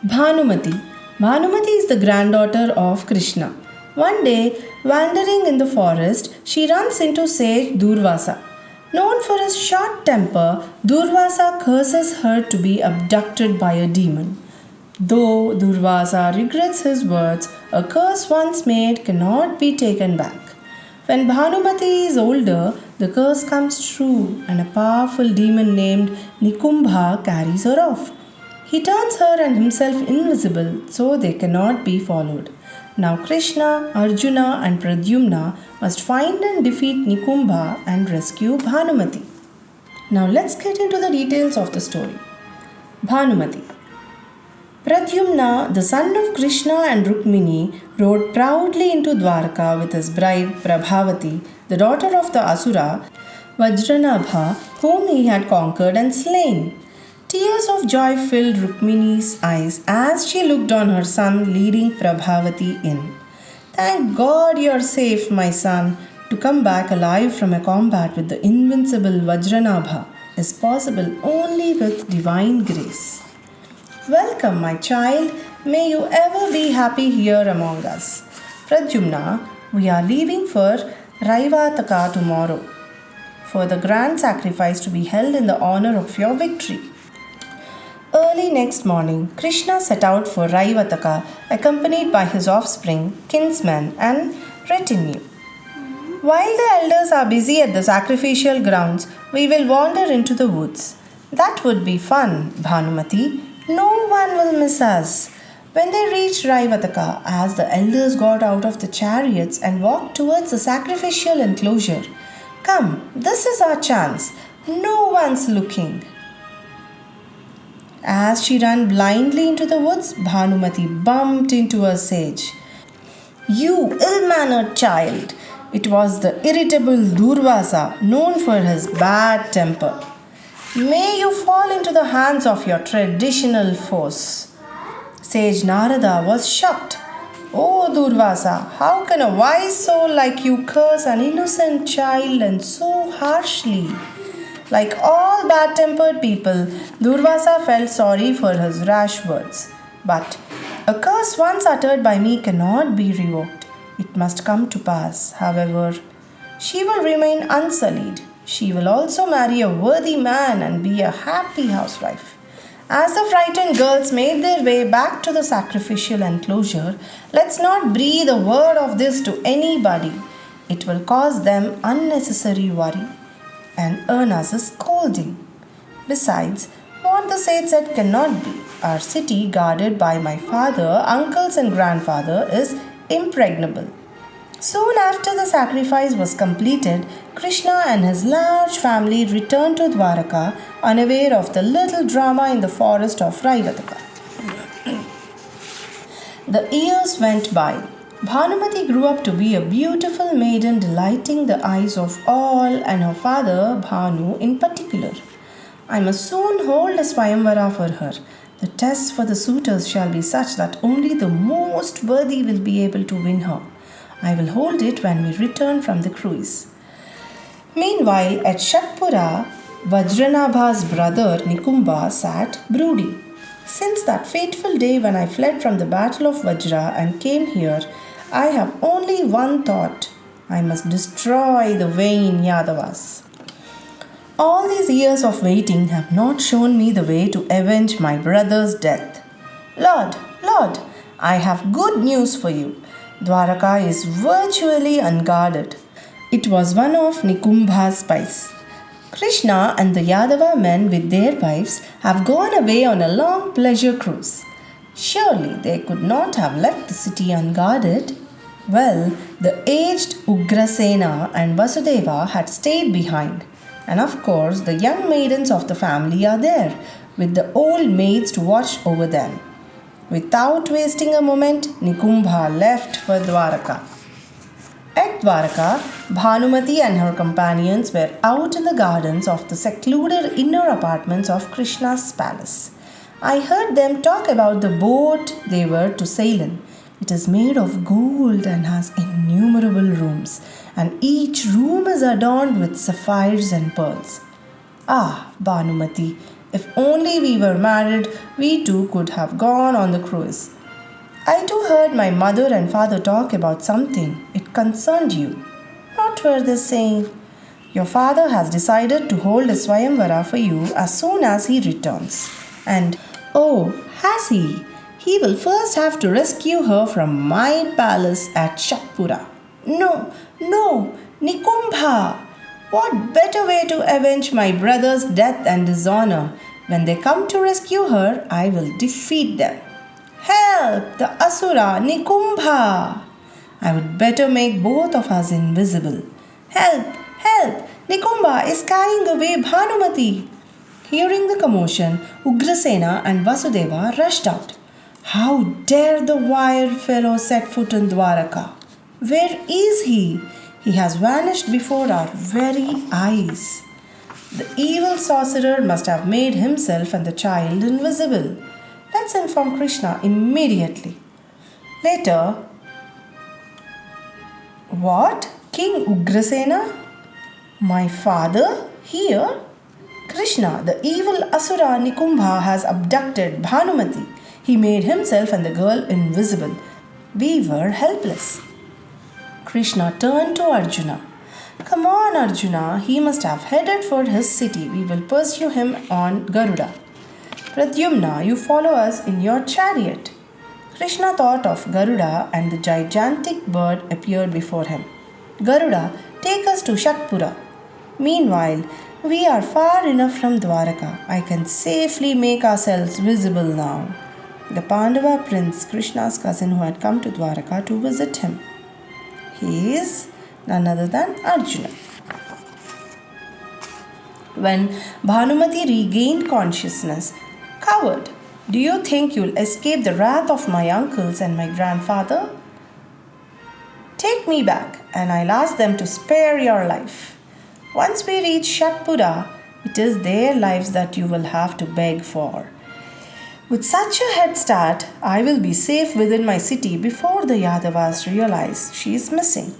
Bhanumati. Bhanumati is the granddaughter of Krishna. One day, wandering in the forest, she runs into sage Durvasa. Known for his short temper, Durvasa curses her to be abducted by a demon. Though Durvasa regrets his words, a curse once made cannot be taken back. When Bhanumati is older, the curse comes true and a powerful demon named Nikumbha carries her off. He turns her and himself invisible so they cannot be followed. Now Krishna, Arjuna and Pradyumna must find and defeat Nikumbha and rescue Bhanumati. Now let's get into the details of the story. Bhanumati. Pradyumna, the son of Krishna and Rukmini, rode proudly into Dwarka with his bride Prabhavati, the daughter of the Asura, Vajranabha, whom he had conquered and slain. Tears of joy filled Rukmini's eyes as she looked on her son leading Prabhavati in. Thank God you're safe, my son. To come back alive from a combat with the invincible Vajranabha is possible only with divine grace. Welcome, my child. May you ever be happy here among us. Pradyumna, we are leaving for Raivataka tomorrow for the grand sacrifice to be held in the honor of your victory. Early next morning, Krishna set out for Raivataka, accompanied by his offspring, kinsmen, and retinue. While the elders are busy at the sacrificial grounds, we will wander into the woods. That would be fun, Bhanumati. No one will miss us. When they reached Raivataka, as the elders got out of the chariots and walked towards the sacrificial enclosure, come, this is our chance. No one's looking. As she ran blindly into the woods, Bhanumati bumped into a sage. You ill-mannered child! It was the irritable Durvasa, known for his bad temper. May you fall into the hands of your traditional foes. Sage Narada was shocked. Oh Durvasa, how can a wise soul like you curse an innocent child and so harshly? Like all bad-tempered people, Durvasa felt sorry for his rash words. But a curse once uttered by me cannot be revoked. It must come to pass. However, she will remain unsullied. She will also marry a worthy man and be a happy housewife. As the frightened girls made their way back to the sacrificial enclosure, let's not breathe a word of this to anybody. It will cause them unnecessary worry and earn us a scolding. Besides, what the sage said cannot be. Our city, guarded by my father, uncles, and grandfather, is impregnable. Soon after the sacrifice was completed, Krishna and his large family returned to Dwaraka, unaware of the little drama in the forest of Raivataka. The years went by. Bhanumati grew up to be a beautiful maiden delighting the eyes of all and her father Bhanu in particular. I must soon hold a Swayamvara for her. The tests for the suitors shall be such that only the most worthy will be able to win her. I will hold it when we return from the cruise. Meanwhile, at Shatpura, Vajranabha's brother Nikumbha sat brooding. Since that fateful day when I fled from the battle of Vajra and came here, I have only one thought. I must destroy the vain Yadavas. All these years of waiting have not shown me the way to avenge my brother's death. Lord, Lord, I have good news for you. Dwaraka is virtually unguarded. It was one of Nikumbha's spies. Krishna and the Yadava men with their wives have gone away on a long pleasure cruise. Surely they could not have left the city unguarded. Well, the aged Ugrasena and Vasudeva had stayed behind. And of course, the young maidens of the family are there, with the old maids to watch over them. Without wasting a moment, Nikumbha left for Dwaraka. At Dwaraka, Bhanumati and her companions were out in the gardens of the secluded inner apartments of Krishna's palace. I heard them talk about the boat they were to sail in. It is made of gold and has innumerable rooms, and each room is adorned with sapphires and pearls. Ah, Bhanumati, If only we were married, we too could have gone on the cruise. I too heard my mother and father talk about something. It concerned you. What were they saying? Your father has decided to hold a Swayamvara for you as soon as he returns. And, oh, has he? He will first have to rescue her from my palace at Shatpura. No, no, Nikumbha! What better way to avenge my brother's death and dishonor? When they come to rescue her, I will defeat them. Help! The Asura, Nikumbha! I would better make both of us invisible. Help! Help! Nikumbha is carrying away Bhanumati. Hearing the commotion, Ugrasena and Vasudeva rushed out. How dare the wire fellow set foot in Dwaraka? Where is he? He has vanished before our very eyes. The evil sorcerer must have made himself and the child invisible. Let's inform Krishna immediately. Later, what? King Ugrasena? My father? Here? Krishna, the evil Asura Nikumbha has abducted Bhanumati. He made himself and the girl invisible. We were helpless. Krishna turned to Arjuna. Come on, Arjuna, he must have headed for his city. We will pursue him on Garuda. Pradyumna, you follow us in your chariot. Krishna thought of Garuda and the gigantic bird appeared before him. Garuda, take us to Shatpura. Meanwhile, we are far enough from Dwaraka. I can safely make ourselves visible now. The Pandava prince, Krishna's cousin who had come to Dwaraka to visit him. He is none other than Arjuna. When Bhanumati regained consciousness, coward, do you think you'll escape the wrath of my uncles and my grandfather? Take me back, and I'll ask them to spare your life. Once we reach Shatpura, it is their lives that you will have to beg for. With such a head start, I will be safe within my city before the Yadavas realize she is missing.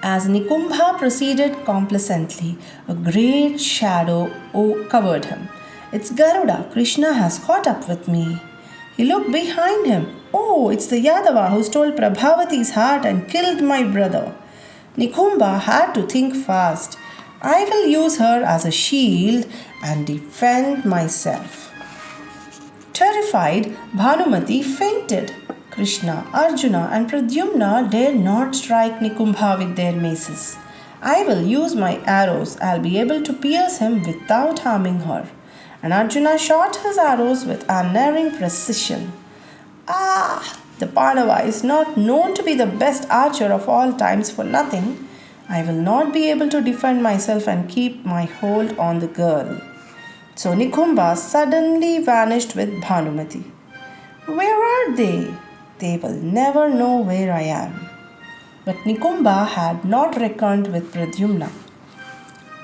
As Nikumbha proceeded complacently, a great shadow covered him. It's Garuda. Krishna has caught up with me. He looked behind him. Oh, it's the Yadava who stole Prabhavati's heart and killed my brother. Nikumbha had to think fast. I will use her as a shield and defend myself. Terrified, Bhanumati fainted. Krishna, Arjuna and Pradyumna dared not strike Nikumbha with their maces. I will use my arrows. I'll be able to pierce him without harming her. And Arjuna shot his arrows with unerring precision. The Pandava is not known to be the best archer of all times for nothing. I will not be able to defend myself and keep my hold on the girl. So Nikumbha suddenly vanished with Bhanumati. Where are they? They will never know where I am. But Nikumbha had not reckoned with Pradyumna.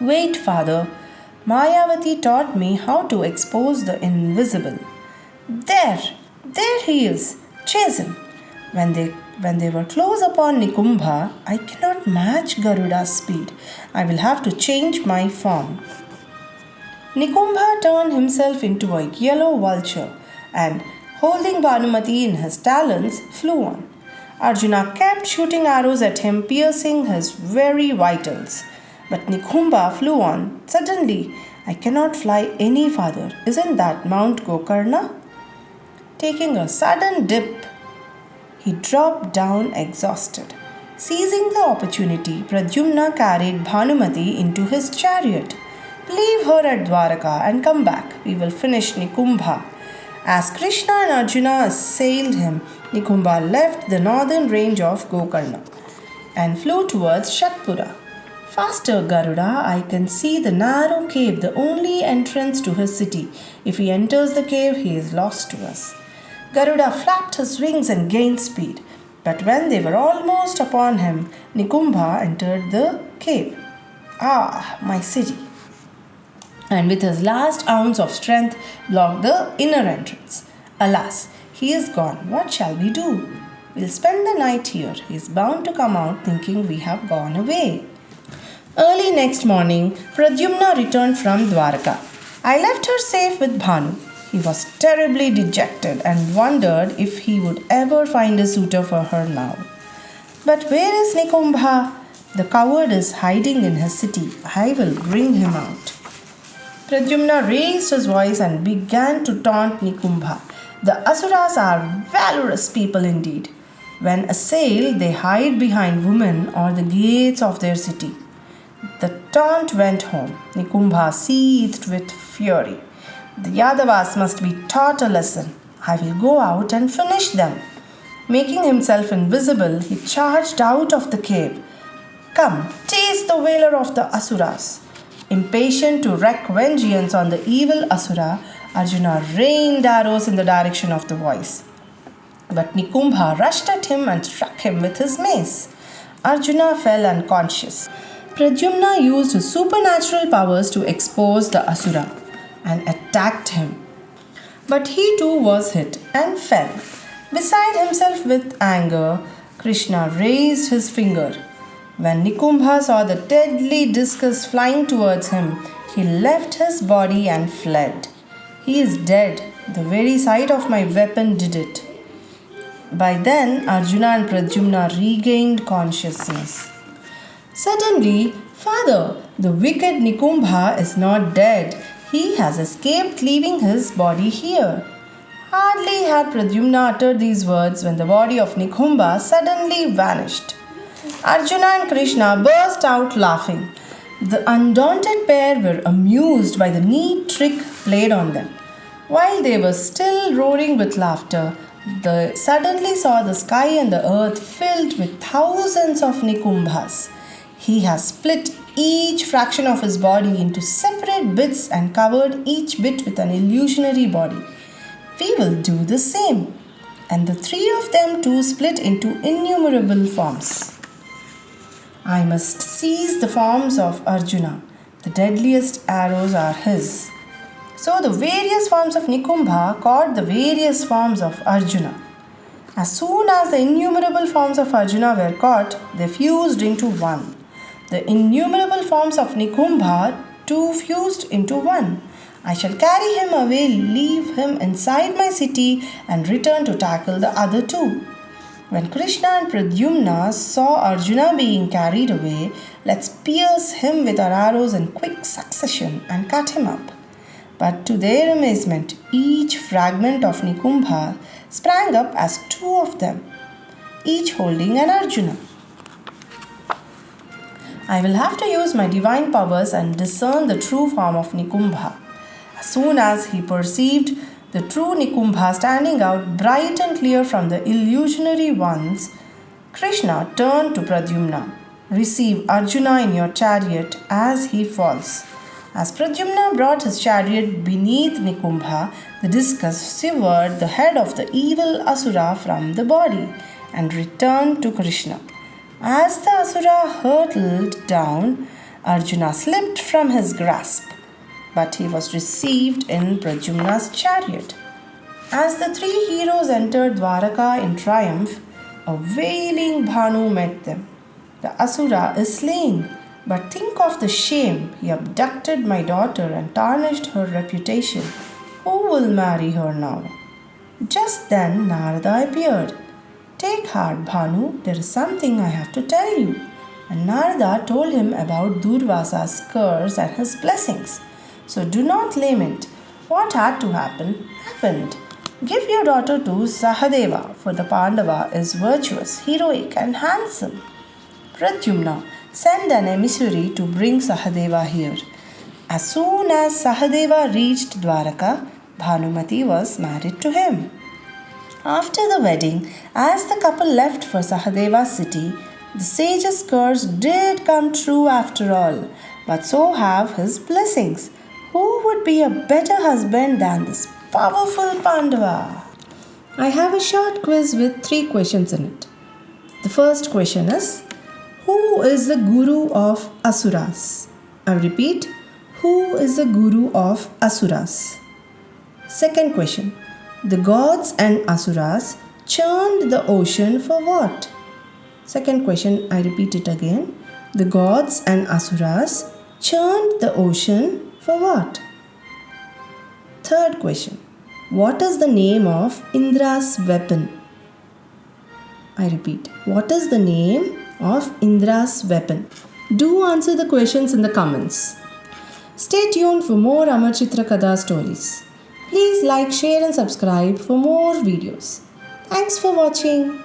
Wait, father. Mayavati taught me how to expose the invisible. There he is. Chase him. When they were close upon Nikumbha, I cannot match Garuda's speed. I will have to change my form. Nikumbha turned himself into a yellow vulture and, holding Bhanumati in his talons, flew on. Arjuna kept shooting arrows at him, piercing his very vitals. But Nikumbha flew on. Suddenly, I cannot fly any farther. Isn't that Mount Gokarna? Taking a sudden dip, he dropped down exhausted. Seizing the opportunity, Pradyumna carried Bhanumati into his chariot. Leave her at Dwaraka and come back. We will finish Nikumbha. As Krishna and Arjuna assailed him, Nikumbha left the northern range of Gokarna and flew towards Shatpura. Faster, Garuda, I can see the narrow cave, the only entrance to his city. If he enters the cave, he is lost to us. Garuda flapped his wings and gained speed. But when they were almost upon him, Nikumbha entered the cave. My city! And with his last ounce of strength, blocked the inner entrance. Alas, he is gone. What shall we do? We'll spend the night here. He is bound to come out thinking we have gone away. Early next morning, Pradyumna returned from Dwaraka. I left her safe with Bhanu. He was terribly dejected and wondered if he would ever find a suitor for her now. But where is Nikumbha? The coward is hiding in his city. I will bring him out. Pradyumna raised his voice and began to taunt Nikumbha. The Asuras are valorous people indeed. When assailed, they hide behind women or the gates of their city. The taunt went home. Nikumbha seethed with fury. The Yadavas must be taught a lesson. I will go out and finish them. Making himself invisible, he charged out of the cave. Come, taste the valor of the Asuras. Impatient to wreak vengeance on the evil Asura, Arjuna rained arrows in the direction of the voice. But Nikumbha rushed at him and struck him with his mace. Arjuna fell unconscious. Pradyumna used his supernatural powers to expose the Asura and attacked him. But he too was hit and fell. Beside himself with anger, Krishna raised his finger. When Nikumbha saw the deadly discus flying towards him, he left his body and fled. He is dead. The very sight of my weapon did it. By then, Arjuna and Pradyumna regained consciousness. Suddenly, Father, the wicked Nikumbha is not dead. He has escaped, leaving his body here. Hardly had Pradyumna uttered these words when the body of Nikumbha suddenly vanished. Arjuna and Krishna burst out laughing. The undaunted pair were amused by the neat trick played on them. While they were still roaring with laughter, they suddenly saw the sky and the earth filled with thousands of Nikumbhas. He has split each fraction of his body into separate bits and covered each bit with an illusionary body. We will do the same. And the three of them too split into innumerable forms. I must seize the forms of Arjuna. The deadliest arrows are his. So the various forms of Nikumbha caught the various forms of Arjuna. As soon as the innumerable forms of Arjuna were caught, they fused into one. The innumerable forms of Nikumbha too fused into one. I shall carry him away, leave him inside my city, and return to tackle the other two. When Krishna and Pradyumna saw Arjuna being carried away, let's pierce him with our arrows in quick succession and cut him up. But to their amazement, each fragment of Nikumbha sprang up as two of them, each holding an Arjuna. I will have to use my divine powers and discern the true form of Nikumbha. As soon as he perceived the true Nikumbha standing out bright and clear from the illusionary ones, Krishna turned to Pradyumna. Receive Arjuna in your chariot as he falls. As Pradyumna brought his chariot beneath Nikumbha, the discus severed the head of the evil Asura from the body and returned to Krishna. As the Asura hurtled down, Arjuna slipped from his grasp, but he was received in Pradyumna's chariot. As the three heroes entered Dwaraka in triumph, a wailing Bhanu met them. The Asura is slain, but think of the shame. He abducted my daughter and tarnished her reputation. Who will marry her now? Just then Narada appeared. Take heart, Bhanu, there is something I have to tell you. And Narada told him about Durvasa's curse and his blessings. So do not lament. What had to happen, happened. Give your daughter to Sahadeva, for the Pandava is virtuous, heroic and handsome. Pradyumna, send an emissary to bring Sahadeva here. As soon as Sahadeva reached Dwaraka, Bhanumati was married to him. After the wedding, as the couple left for Sahadeva's city, the sage's curse did come true after all, but so have his blessings. Who would be a better husband than this powerful Pandava? I have a short quiz with 3 questions in it. The first question is, who is the guru of Asuras? I repeat, who is the guru of Asuras? Second question, the gods and Asuras churned the ocean for what? Second question, I repeat it again. The gods and Asuras churned the ocean for what? Third question. What is the name of Indra's weapon? I repeat, what is the name of Indra's weapon? Do answer the questions in the comments. Stay tuned for more Amar Chitra Katha stories. Please like, share and subscribe for more videos. Thanks for watching.